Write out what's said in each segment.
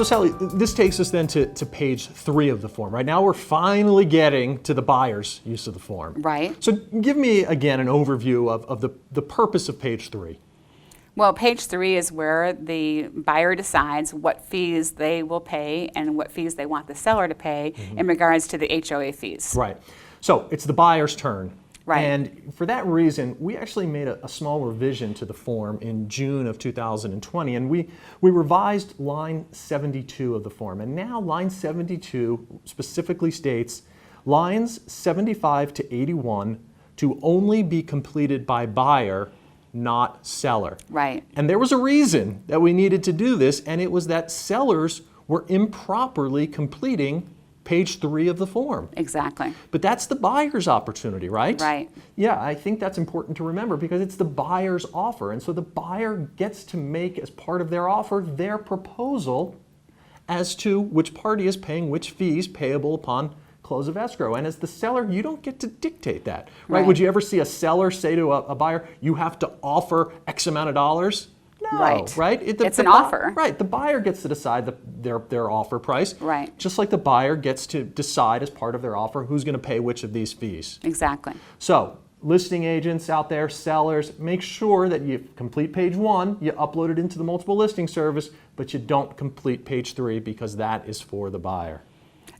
So Sally, this takes us then to page 3 of the form. Right now we're finally getting to the buyer's use of the form. Right. So give me again an overview of the purpose of page 3. Well, page 3 is where the buyer decides what fees they will pay and what fees they want the seller to pay in regards to the HOA fees. Right. So it's the buyer's turn. Right. And for that reason, we actually made a small revision to the form in June of 2020, and we revised line 72 of the form. And now line 72 specifically states lines 75 to 81 to only be completed by buyer, not seller. Right. And there was a reason that we needed to do this, and it was that sellers were improperly completing page 3 of the form. Exactly. But that's the buyer's opportunity, right? Right. Yeah, I think that's important to remember because it's the buyer's offer. And so the buyer gets to make, as part of their offer, their proposal as to which party is paying which fees payable upon close of escrow. And as the seller, you don't get to dictate that, right? Right. Would you ever see a seller say to a buyer, you have to offer X amount of dollars? No, right? It's an offer. Right, the buyer gets to decide their offer price. Right. Just like the buyer gets to decide as part of their offer who's going to pay which of these fees. Exactly. So, listing agents out there, sellers, make sure that you complete page 1, you upload it into the multiple listing service, but you don't complete page 3 because that is for the buyer.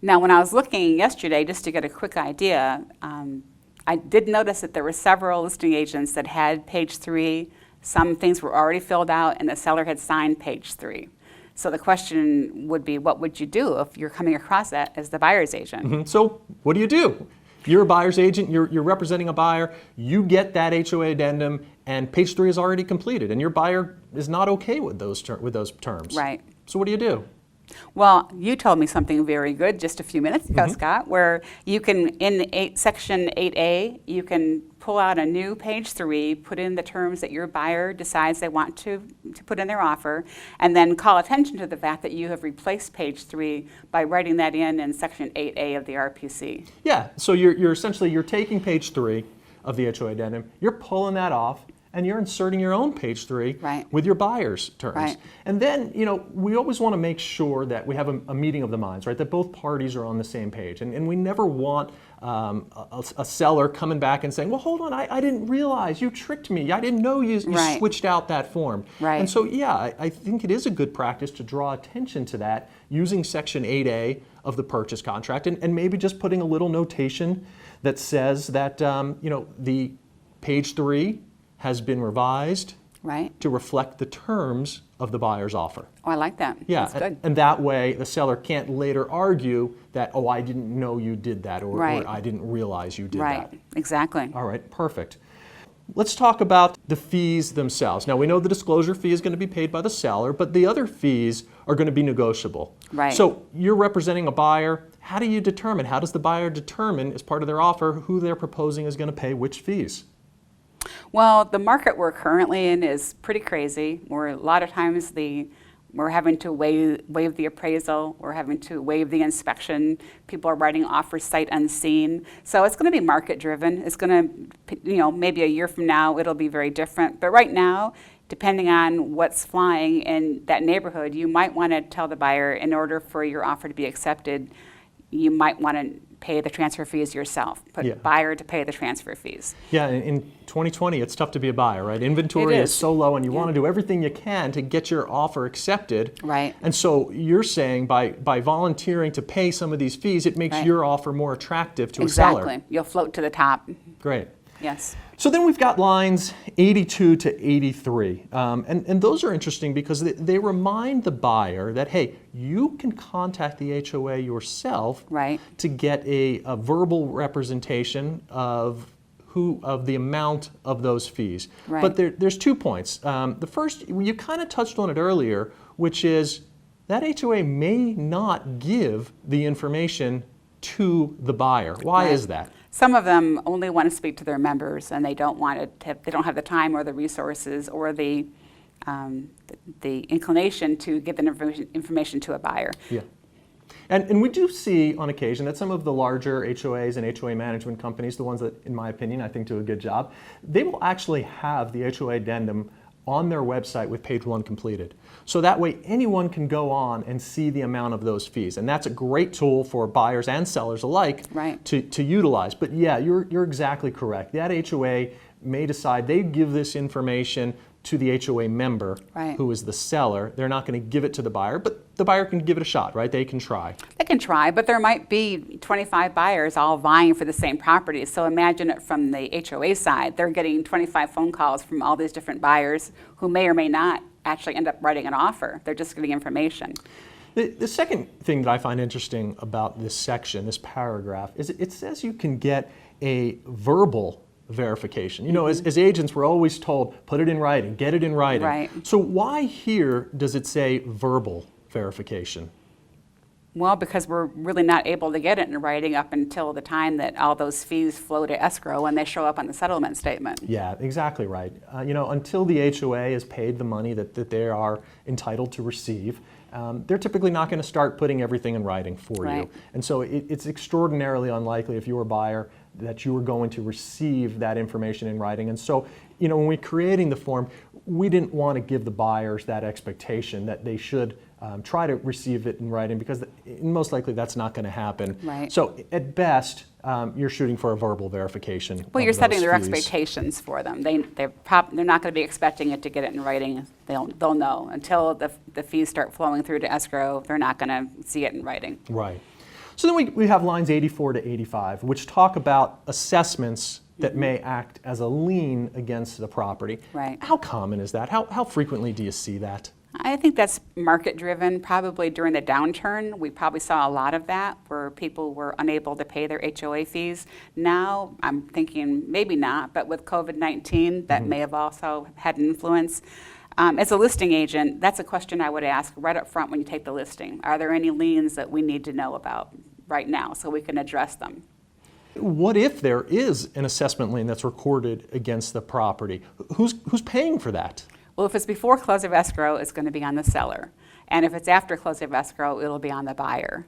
Now, when I was looking yesterday, just to get a quick idea, I did notice that there were several listing agents that had page 3. Some things were already filled out, and the seller had signed page 3. So the question would be, what would you do if you're coming across that as the buyer's agent? So what do? You're a buyer's agent, you're representing a buyer, you get that HOA addendum, and page 3 is already completed, and your buyer is not okay with those terms. Right. So what do? Well, you told me something very good just a few minutes ago, Scott, where you can, in section 8A, you can pull out a new page 3, put in the terms that your buyer decides they want to put in their offer, and then call attention to the fact that you have replaced page 3 by writing that in section 8A of the RPC. Yeah, so you're essentially taking page 3 of the HOA addendum, you're pulling that off, and you're inserting your own page 3 with your buyer's terms. Right. And then, we always want to make sure that we have a meeting of the minds, right? That both parties are on the same page. And we never want a seller coming back and saying, well, hold on, I didn't realize, you tricked me. I didn't know you switched out that form. Right. And so, yeah, I think it is a good practice to draw attention to that using section 8A of the purchase contract and maybe just putting a little notation that says that, the page 3 has been revised to reflect the terms of the buyer's offer. Oh, I like that. Yeah, That's good. and that way the seller can't later argue that, oh, I didn't know you did that, or I didn't realize you did that. Right, exactly. All right, perfect. Let's talk about the fees themselves. Now, we know the disclosure fee is going to be paid by the seller, but the other fees are going to be negotiable. Right. So you're representing a buyer. How does the buyer determine, as part of their offer, who they're proposing is going to pay which fees? Well, the market we're currently in is pretty crazy, where a lot of times we're having to waive the appraisal, we're having to waive the inspection, people are writing offers sight unseen. So it's going to be market driven. It's going to, maybe a year from now it'll be very different. But right now, depending on what's flying in that neighborhood, you might want to tell the buyer, in order for your offer to be accepted, you might want to pay the transfer fees yourself. Put buyer to pay the transfer fees. Yeah, in 2020, it's tough to be a buyer, right? Inventory is so low, and you want to do everything you can to get your offer accepted. Right. And so you're saying by volunteering to pay some of these fees, it makes your offer more attractive to a seller. Exactly. You'll float to the top. Great. Yes. So then we've got lines 82 to 83. And those are interesting because they remind the buyer that, hey, you can contact the HOA yourself to get a verbal representation of the amount of those fees. Right. But there's 2 points. The first, you kind of touched on it earlier, which is that HOA may not give the information to the buyer. Why is that? Some of them only want to speak to their members, and they don't they don't have the time or the resources or the inclination to give the information to a buyer. Yeah. And we do see on occasion that some of the larger HOAs and HOA management companies, the ones that, in my opinion, I think do a good job, they will actually have the HOA addendum on their website with page 1 completed. So that way anyone can go on and see the amount of those fees. And that's a great tool for buyers and sellers alike Right. to utilize. But yeah, you're exactly correct. That HOA may decide they give this information to the HOA member, Right. who is the seller. They're not going to give it to the buyer, but the buyer can give it a shot, right? They can try. They can try, but there might be 25 buyers all vying for the same property. So imagine it from the HOA side. They're getting 25 phone calls from all these different buyers who may or may not actually end up writing an offer. They're just getting information. The second thing that I find interesting about this section, this paragraph, is it says you can get a verbal verification. You know, as agents, we're always told, put it in writing, get it in writing. Right. So why here does it say verbal verification? Well, because we're really not able to get it in writing up until the time that all those fees flow to escrow and they show up on the settlement statement. Yeah, exactly right. You know, until the HOA has paid the money that they are entitled to receive, they're typically not going to start putting everything in writing for Right. you. And so it's extraordinarily unlikely if you're a buyer that you are going to receive that information in writing. And so, you know, when we're creating the form, we didn't want to give the buyers that expectation that they should try to receive it in writing, because most likely that's not going to happen. Right. So at best, you're shooting for a verbal verification. Well, of you're setting those their fees. expectations for them. They're not going to be expecting it to get it in writing. They'll know. Until the fees start flowing through to escrow, they're not going to see it in writing. Right. So then we have lines 84 to 85, which talk about assessments that may act as a lien against the property. Right. How common is that? How frequently do you see that? I think that's market driven. Probably during the downturn, we probably saw a lot of that where people were unable to pay their HOA fees. Now, I'm thinking maybe not, but with COVID-19, that may have also had an influence. As a listing agent, that's a question I would ask right up front when you take the listing. Are there any liens that we need to know about right now so we can address them? What if there is an assessment lien that's recorded against the property? Who's paying for that? Well, if it's before close of escrow, it's going to be on the seller. And if it's after close of escrow, it'll be on the buyer.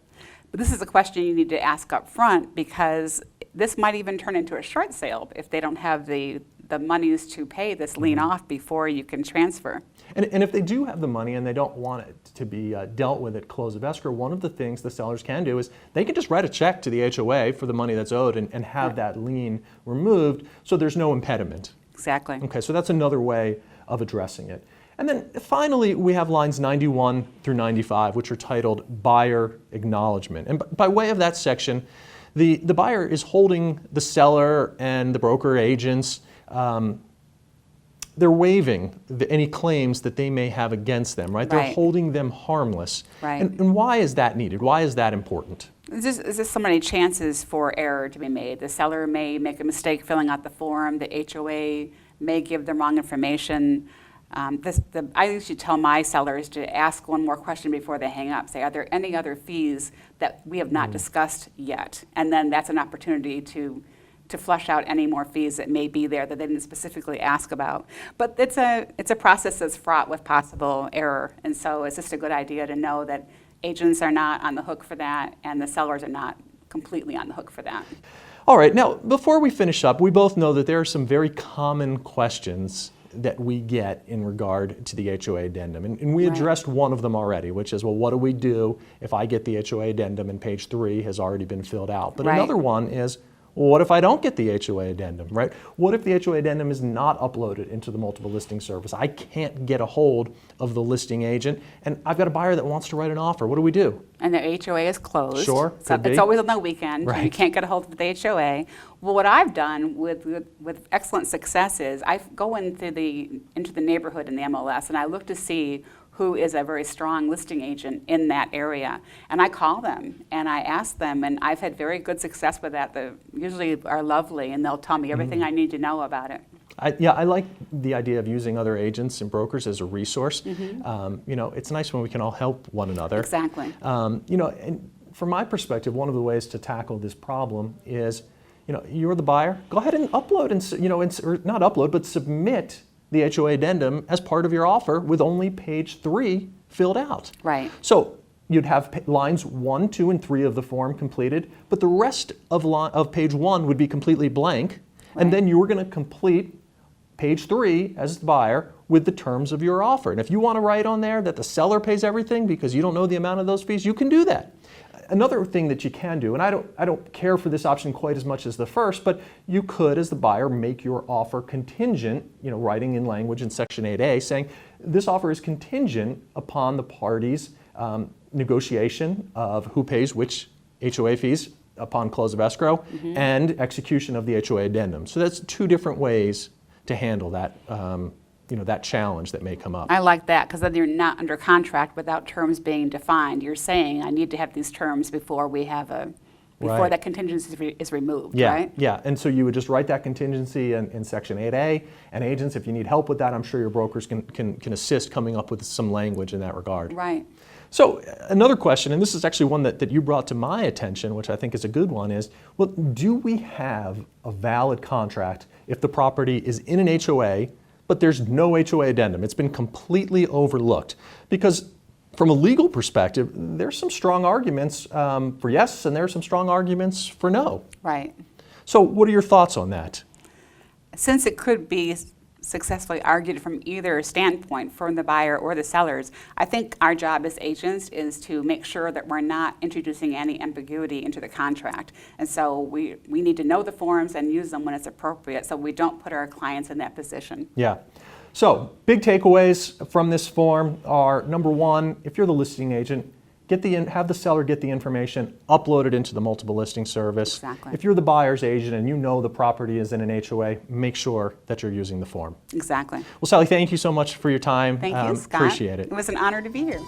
But this is a question you need to ask up front, because this might even turn into a short sale if they don't have the monies to pay this lien off before you can transfer. And if they do have the money and they don't want it to be dealt with at close of escrow, one of the things the sellers can do is they can just write a check to the HOA for the money that's owed and have that lien removed, so there's no impediment. Exactly. Okay, so that's another way of addressing it. And then finally, we have lines 91 through 95, which are titled Buyer Acknowledgement. And by way of that section, the buyer is holding the seller and the broker agents, they're waiving any claims that they may have against them, right? They're Right. holding them harmless. Right. And why is that needed? Why is that important? There's just so many chances for error to be made. The seller may make a mistake filling out the form. The HOA may give them wrong information. I usually tell my sellers to ask one more question before they hang up. Say, are there any other fees that we have not discussed yet? And then that's an opportunity to flush out any more fees that may be there that they didn't specifically ask about. But it's a process that's fraught with possible error. And so it's just a good idea to know that agents are not on the hook for that, and the sellers are not completely on the hook for that. All right, now before we finish up, we both know that there are some very common questions that we get in regard to the HOA addendum. And we Right. addressed one of them already, which is, well, what do we do if I get the HOA addendum and page 3 has already been filled out? But Right. another one is, well, what if I don't get the HOA addendum, right? What if the HOA addendum is not uploaded into the multiple listing service? I can't get a hold of the listing agent, and I've got a buyer that wants to write an offer. What do we do? And the HOA is closed. Sure, So could be. it's always on the weekend. Right. You can't get a hold of the HOA. Well, what I've done with excellent success is I go into the neighborhood in the MLS and I look to see who is a very strong listing agent in that area. And I call them and I ask them, and I've had very good success with that. They usually are lovely, and they'll tell me everything I need to know about it. I like the idea of using other agents and brokers as a resource. You know, it's nice when we can all help one another. Exactly. You know, and from my perspective, one of the ways to tackle this problem is, you know, you're the buyer. Go ahead and upload and, you know, or not upload, but submit the HOA addendum as part of your offer with only page 3 filled out. Right. So you'd have lines 1, 2, and 3 of the form completed, but the rest of page 1 would be completely blank, and Right. then you were going to complete page 3 as the buyer with the terms of your offer. And if you want to write on there that the seller pays everything because you don't know the amount of those fees, you can do that. Another thing that you can do, and I don't care for this option quite as much as the first, but you could, as the buyer, make your offer contingent, writing in language in Section 8A, saying this offer is contingent upon the parties' negotiation of who pays which HOA fees upon close of escrow and execution of the HOA Addendum. So that's 2 different ways to handle that, that challenge that may come up. I like that, because then you're not under contract without terms being defined. You're saying, I need to have these terms before we have before Right. that contingency is removed, Yeah, right? yeah, and so you would just write that contingency in Section 8A, and agents, if you need help with that, I'm sure your brokers can assist coming up with some language in that regard. Right. So another question, and this is actually one that you brought to my attention, which I think is a good one, is, well, do we have a valid contract if the property is in an HOA, but there's no HOA addendum? It's been completely overlooked. Because from a legal perspective, there's some strong arguments for yes, and there's some strong arguments for no. Right. So what are your thoughts on that? Since it could be successfully argued from either standpoint, from the buyer or the sellers, I think our job as agents is to make sure that we're not introducing any ambiguity into the contract. And so we need to know the forms and use them when it's appropriate, so we don't put our clients in that position. Yeah. So big takeaways from this form are, number 1, if you're the listing agent, have the seller get the information, upload it into the multiple listing service. Exactly. If you're the buyer's agent and you know the property is in an HOA, make sure that you're using the form. Exactly. Well, Sally, thank you so much for your time. Thank you, Scott. Appreciate it. It was an honor to be here.